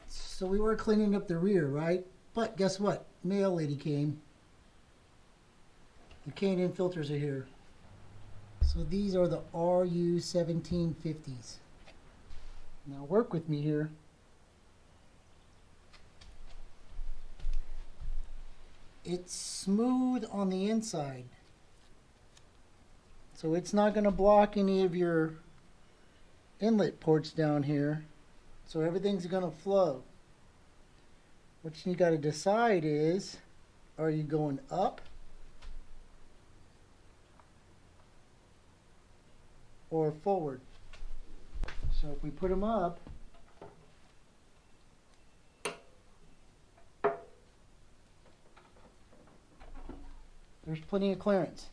So we were cleaning up the rear, right? But guess what? Mail lady came. The K&N filters are here. So these are the RU-1750s. Now work with me here. It's smooth on the inside. So it's not going to block any of your inlet ports down here. So everything's going to flow. What you got to decide is, are you going up or forward? So if we put them up, there's plenty of clearance,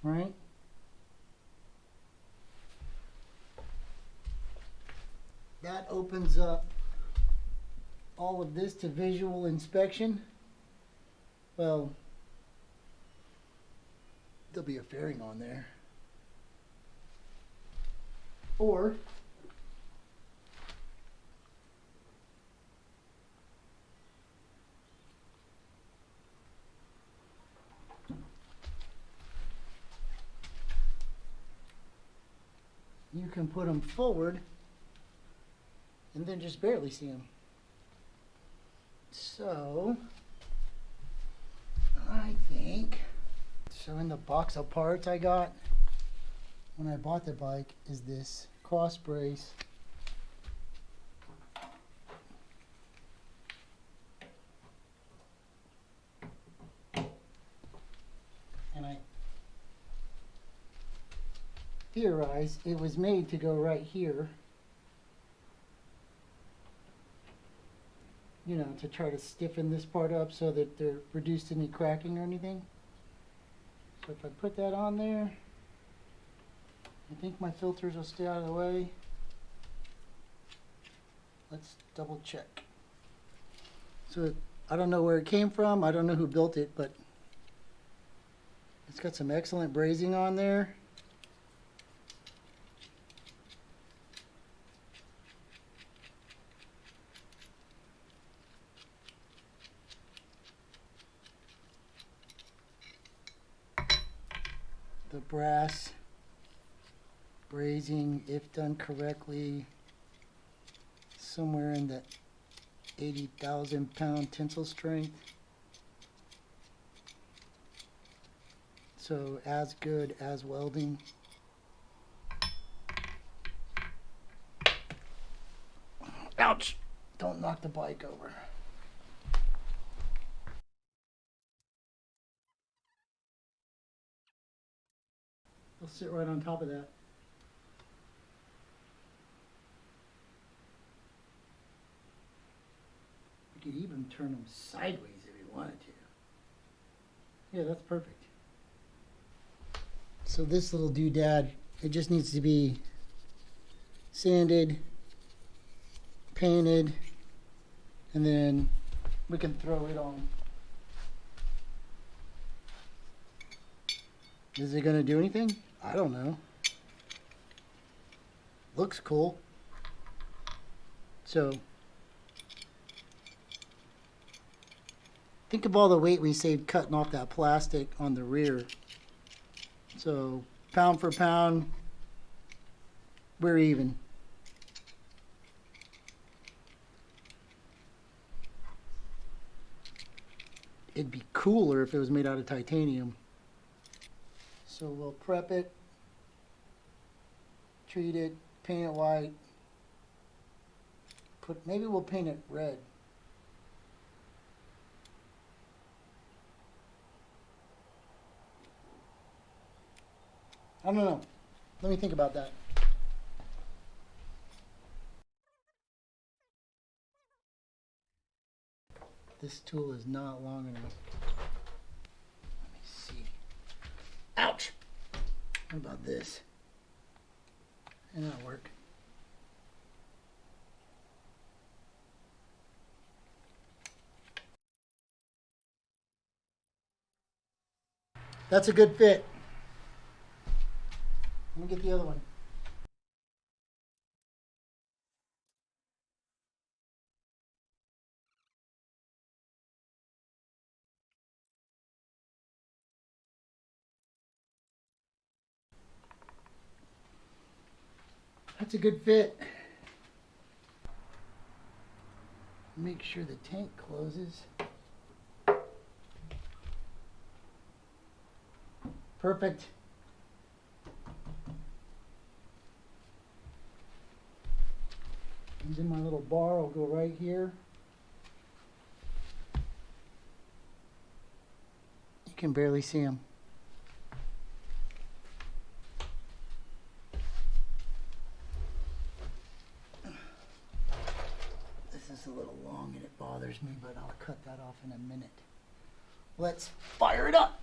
right? That opens up all of this to visual inspection. Well, there'll be a fairing on there. Or you can put them forward and then just barely see them. So I think, so in the box of parts I got when I bought the bike is this cross brace. And I theorize it was made to go right here, you know, to try to stiffen this part up so that there reduced any cracking or anything. So if I put that on there, I think my filters will stay out of the way. Let's double check. So I don't know where it came from. I don't know who built it, but it's got some excellent brazing on there. The brass brazing, if done correctly, somewhere in the 80,000 pound tensile strength. So as good as welding. Ouch! Don't knock the bike over. I'll sit right on top of that. We could even turn them sideways if we wanted to. Yeah, that's perfect. So this little doodad, it just needs to be sanded, painted, and then we can throw it on. Is it going to do anything? I don't know. Looks cool. So think of all the weight we saved cutting off that plastic on the rear. So pound for pound, we're even. It'd be cooler if it was made out of titanium. So we'll prep it, treat it, paint it white, maybe we'll paint it red. I don't know. Let me think about that. This tool is not long enough. Let me see. Ouch! What about this? And that'll work. That's a good fit. Let me get the other one. That's a good fit. Make sure the tank closes. Perfect. And then my little bar will go right here. You can barely see them. This is a little long and it bothers me, but I'll cut that off in a minute. Let's fire it up.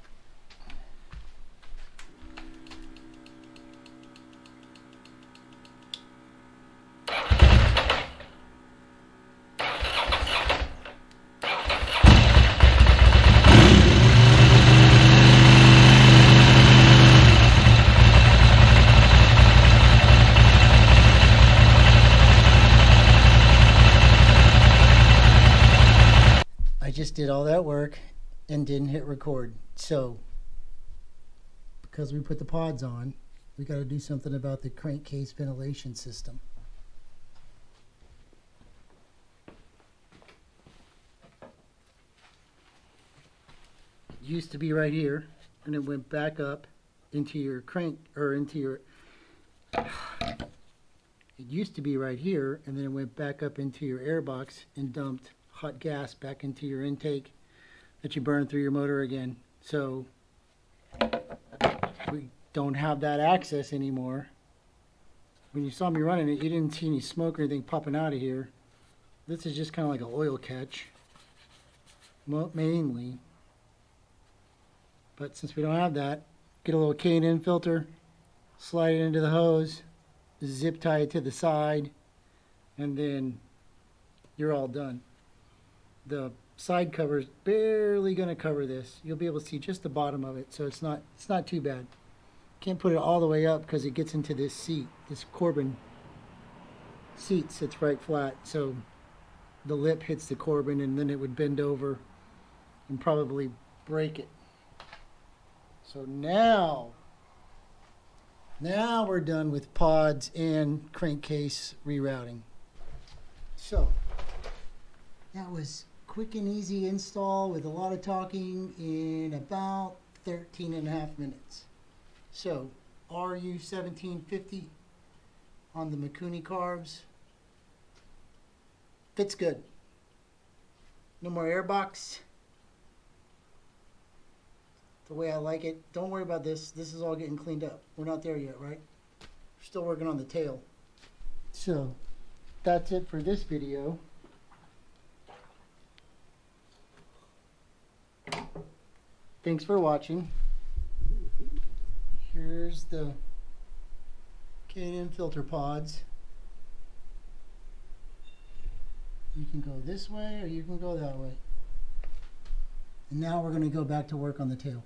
I just did all that work and didn't hit record. So, because we put the pods on, we got to do something about the crankcase ventilation system. It used to be right here, and it went back up into your crank, or into your... It used to be right here, and then it went back up into your air box and dumped hot gas back into your intake that you burn through your motor again. So we don't have that access anymore. When you saw me running it, you didn't see any smoke or anything popping out of here. This is just kind of like an oil catch, mainly. But since we don't have that, get a little K&N filter, slide it into the hose, zip tie it to the side, and then you're all done. The side cover is barely going to cover this. You'll be able to see just the bottom of it, so it's not too bad. Can't put it all the way up because it gets into this seat. This Corbin seat sits right flat, so the lip hits the Corbin and then it would bend over and probably break it. So now we're done with pods and crankcase rerouting. So that was quick and easy install with a lot of talking in about 13.5 minutes. So RU-1750 on the Mikuni carbs. Fits good. No more airbox. The way I like it. Don't worry about this. This is all getting cleaned up. We're not there yet, right? We're still working on the tail. So that's it for this video. Thanks for watching. Here's the K&N filter pods. You can go this way or you can go that way. And now we're going to go back to work on the tail.